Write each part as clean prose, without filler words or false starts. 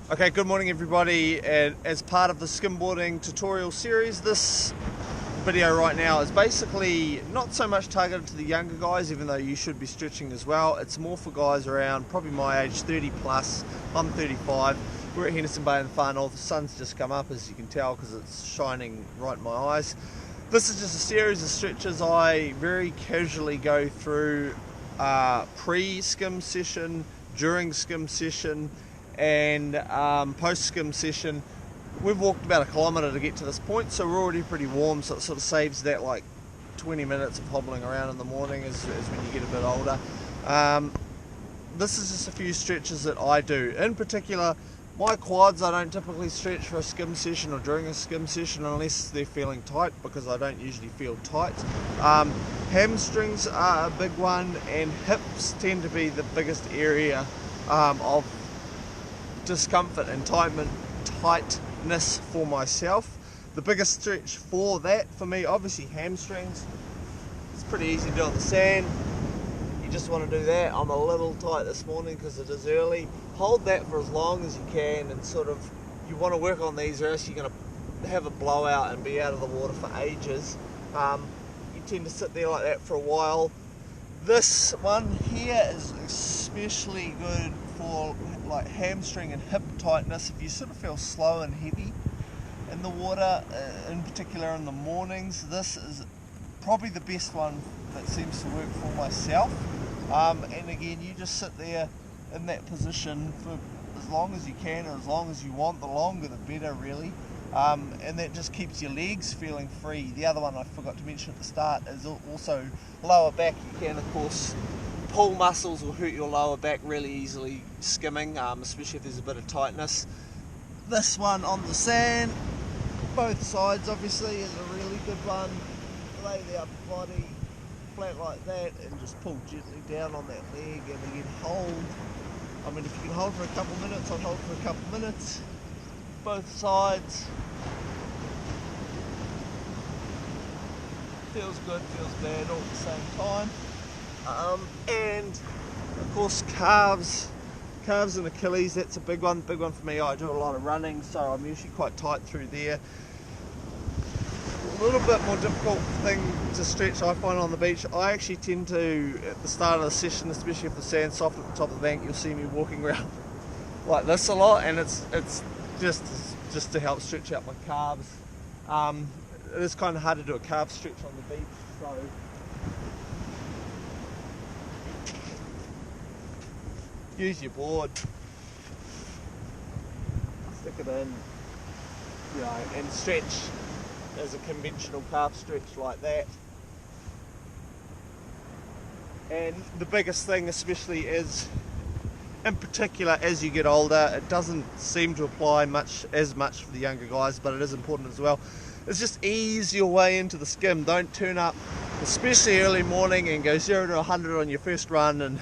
Okay, good morning everybody, and as part of the skimboarding tutorial series, this video right now is basically not so much targeted to the younger guys, even though you should be stretching as well. It's more for guys around probably my age, 30 plus. I'm 35. We're at Henderson Bay in the far north. The sun's just come up, as you can tell, because it's shining right in my eyes. This is just a series of stretches I very casually go through pre-skim session, during skim session, and post-skim session. We've walked about a kilometre to get to this point, so we're already pretty warm, so it sort of saves that like 20 minutes of hobbling around in the morning as when you get a bit older. This is just a few stretches that I do. In particular, my quads I don't typically stretch for a skim session or during a skim session unless they're feeling tight, because I don't usually feel tight. Hamstrings are a big one, and hips tend to be the biggest area of discomfort and tightness for myself. The biggest stretch for that for me, obviously hamstrings. It's pretty easy to do on the sand. You just want to do that. I'm a little tight this morning because it is early. Hold that for as long as you can, and sort of, you want to work on these or else you're going to have a blowout and be out of the water for ages. You tend to sit there like that for a while. This one here is especially good for like hamstring and hip tightness. If you sort of feel slow and heavy in the water, in particular in the mornings, this is probably the best one that seems to work for myself. And again, you just sit there in that position for as long as you can, or as long as you want. The longer the better, really. And that just keeps your legs feeling free. The other one I forgot to mention at the start is also lower back. You can, of course, pull muscles will hurt your lower back really easily skimming, especially if there's a bit of tightness. This one on the sand, both sides obviously, is a really good one. Lay the upper body flat like that and just pull gently down on that leg, and again hold. I mean, if you can hold for a couple minutes, I'll hold for a couple minutes. Both sides. Feels good, feels bad all at the same time. And of course calves and Achilles, that's a big one for me. I do a lot of running, so I'm usually quite tight through there. A little bit more difficult thing to stretch I find on the beach. I actually tend to, at the start of the session, especially if the sand's soft at the top of the bank, you'll see me walking around like this a lot, and it's just to help stretch out my calves. It is kind of hard to do a calf stretch on the beach, so use your board, stick it in, and stretch as a conventional calf stretch like that. And the biggest thing especially is, in particular as you get older, it doesn't seem to apply as much for the younger guys, but it is important as well, it's just ease your way into the skim. Don't turn up, especially early morning, and go 0 to 100 on your first run and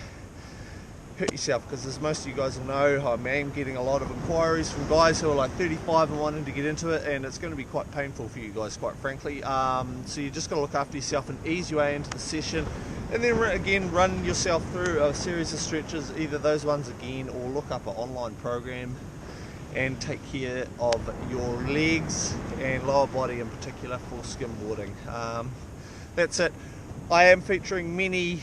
hurt yourself, because as most of you guys will know, I am getting a lot of inquiries from guys who are like 35 and wanting to get into it, and it's going to be quite painful for you guys, quite frankly. So you just got to look after yourself and ease your way into the session, and then again run yourself through a series of stretches, either those ones again, or look up an online program and take care of your legs and lower body in particular for skimboarding. That's it. I am featuring many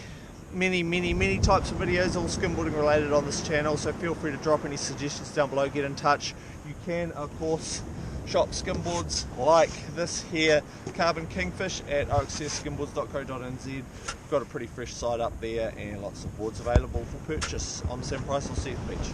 types of videos, all skimboarding related, on this channel, so feel free to drop any suggestions down below, get in touch. You can of course shop skimboards like this here, Carbon Kingfish, at oxsskimboards.co.nz. Got a pretty fresh site up there and lots of boards available for purchase. I'm Sam Price, I'll see you at the beach.